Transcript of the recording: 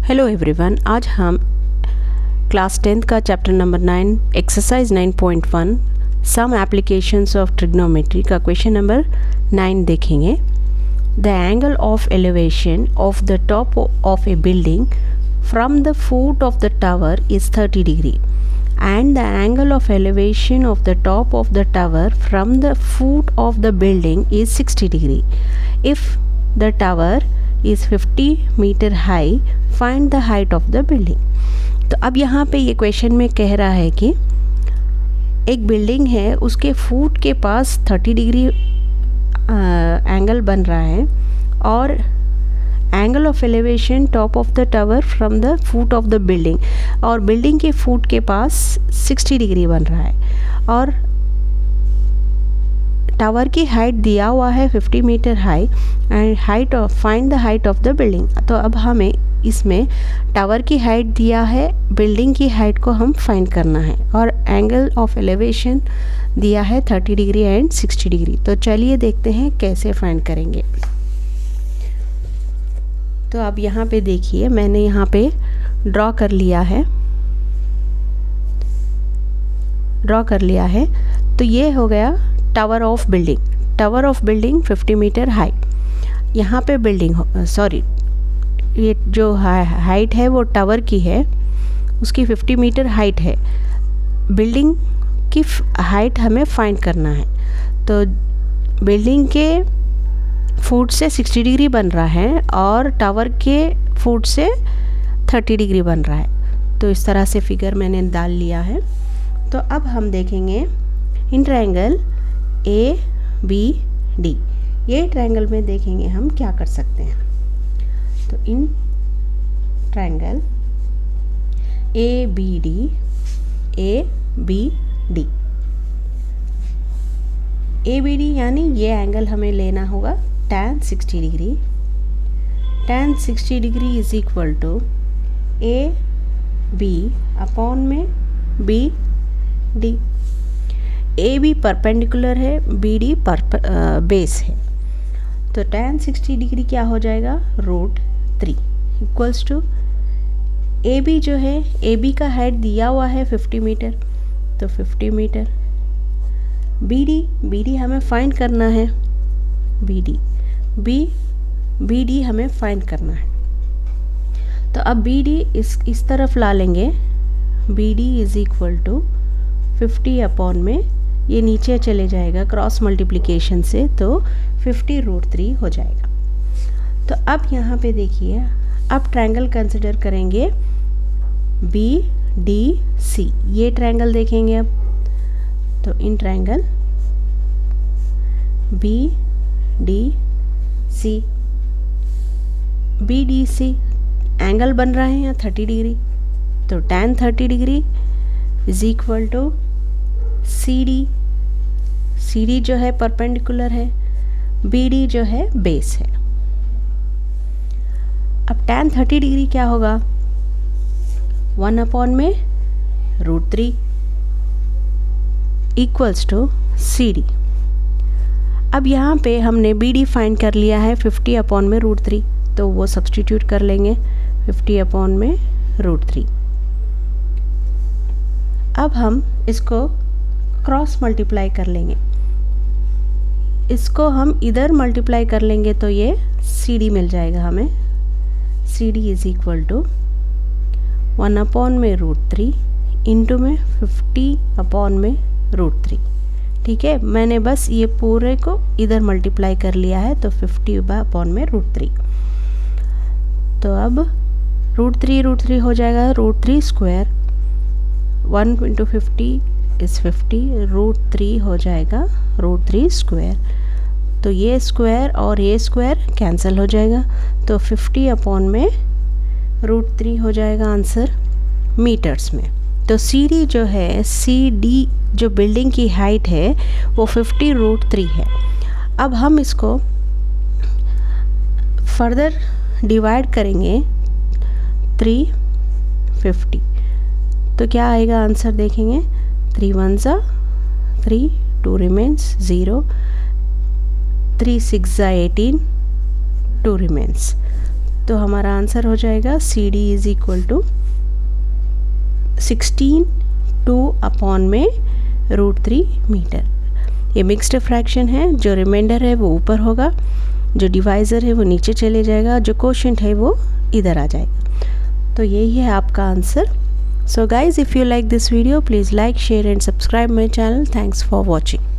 Hello everyone, आज हम class 10th का chapter number 9 exercise 9.1 some applications of trigonometry का क्वेश्चन नंबर 9 देखेंगे। The angle of elevation of the top of a building from the foot of the tower is 30 degree and the angle of elevation of the top of the tower from the foot of the building is 60 degree. If the tower is 50 meter high, find the height of the building. तो अब यहाँ पे ये question में कह रहा है कि एक बिल्डिंग है, उसके फुट के पास 30 डिग्री एंगल बन रहा है और angle of elevation top of the tower from the foot of the building, और बिल्डिंग के फुट के पास 60 डिग्री बन रहा है और टावर की हाइट दिया हुआ है 50 metre high and height of find the height of the building. तो अब हमें इसमें टावर की हाइट दिया है, बिल्डिंग की हाइट को हम फाइंड करना है और एंगल ऑफ एलिवेशन दिया है 30 डिग्री एंड 60 डिग्री। तो चलिए देखते हैं कैसे फाइंड करेंगे। तो अब यहाँ पे देखिए, मैंने यहाँ पे ड्रॉ कर लिया है। तो ये हो गया tower of building 50 metre high. यहाँ पे ये जो हाइट है वो टावर की है, उसकी 50 मीटर हाइट है। बिल्डिंग की हाइट हमें फाइंड करना है। तो बिल्डिंग के फुट से 60 डिग्री बन रहा है और टावर के फुट से 30 डिग्री बन रहा है। तो इस तरह से फिगर मैंने डाल लिया है। तो अब हम देखेंगे इन ट्रायंगल ABD, ये ट्रायंगल में देखेंगे हम क्या कर सकते हैं। तो इन ट्रायंगल ABD यानी ये एंगल हमें लेना होगा tan 60 degree. tan 60 degree is equal to AB upon में BD। AB परपेंडिकुलर है, BD बेस है। तो tan 60 डिग्री क्या हो जाएगा, √3 इक्वल्स टू AB जो है, AB का हाइट दिया हुआ है 50 मीटर, तो 50 मीटर। BD हमें फाइंड करना है, BD हमें फाइंड करना है। तो अब BD इस तरफ ला लेंगे, BD is equal to 50 upon में, ये नीचे चले जाएगा क्रॉस मल्टीप्लिकेशन से, तो 50 √3 हो जाएगा। तो अब यहाँ पे देखिए, अब ट्रायंगल कंसिडर करेंगे BDC, ये ट्रायंगल देखेंगे अब। तो इन ट्रायंगल BDC एंगल बन रहा है यहाँ 30 डिग्री। तो tan 30 degree is equal to CD जो है परपेंडिकुलर है, BD जो है बेस है। अब tan 30 डिग्री क्या होगा, 1 अपॉन में √3 इक्वल्स टू CD। अब यहाँ पे हमने BD फाइंड कर लिया है 50 अपॉन में √3, तो वो सब्स्टिट्यूट कर लेंगे 50 अपॉन में √3। अब हम इसको क्रॉस मल्टीप्लाई कर लेंगे, इसको हम इधर मल्टीप्लाई कर लेंगे तो ये CD मिल जाएगा हमें। CD is equal to 1 upon में √3 इंटू में 50 अपॉन में √3। ठीक है, मैंने बस ये पूरे को इधर मल्टीप्लाई कर लिया है, तो 50 अपॉन में √3। तो अब √3 हो जाएगा √3 स्क्वायर, 1 इंटू 50 इज 50, √3 हो जाएगा √3 स्क्वायर। तो ये स्क्वायर और ये स्क्वायर कैंसिल हो जाएगा, तो 50 अपॉन में √3 हो जाएगा आंसर मीटर्स में। तो CD जो है, CD जो बिल्डिंग की हाइट है वो 50 √3 है। अब हम इसको फर्दर डिवाइड करेंगे 350, तो क्या आएगा आंसर देखेंगे, 3 1 3, 2 रिमेन्स 0, 3 6 18, 2 रिमेन्स। तो हमारा आंसर हो जाएगा C D is equal to 16 2 में √3 मीटर। ये मिक्स्ड फ्रैक्शन है, जो रिमाइंडर है वो ऊपर होगा, जो डिवाइज़र है वो नीचे चले जाएगा, जो कोशेंट है वो इधर आ जाएगा। तो यही है आपका answer. So guys, if you like this video please like, share and subscribe my channel. Thanks for watching.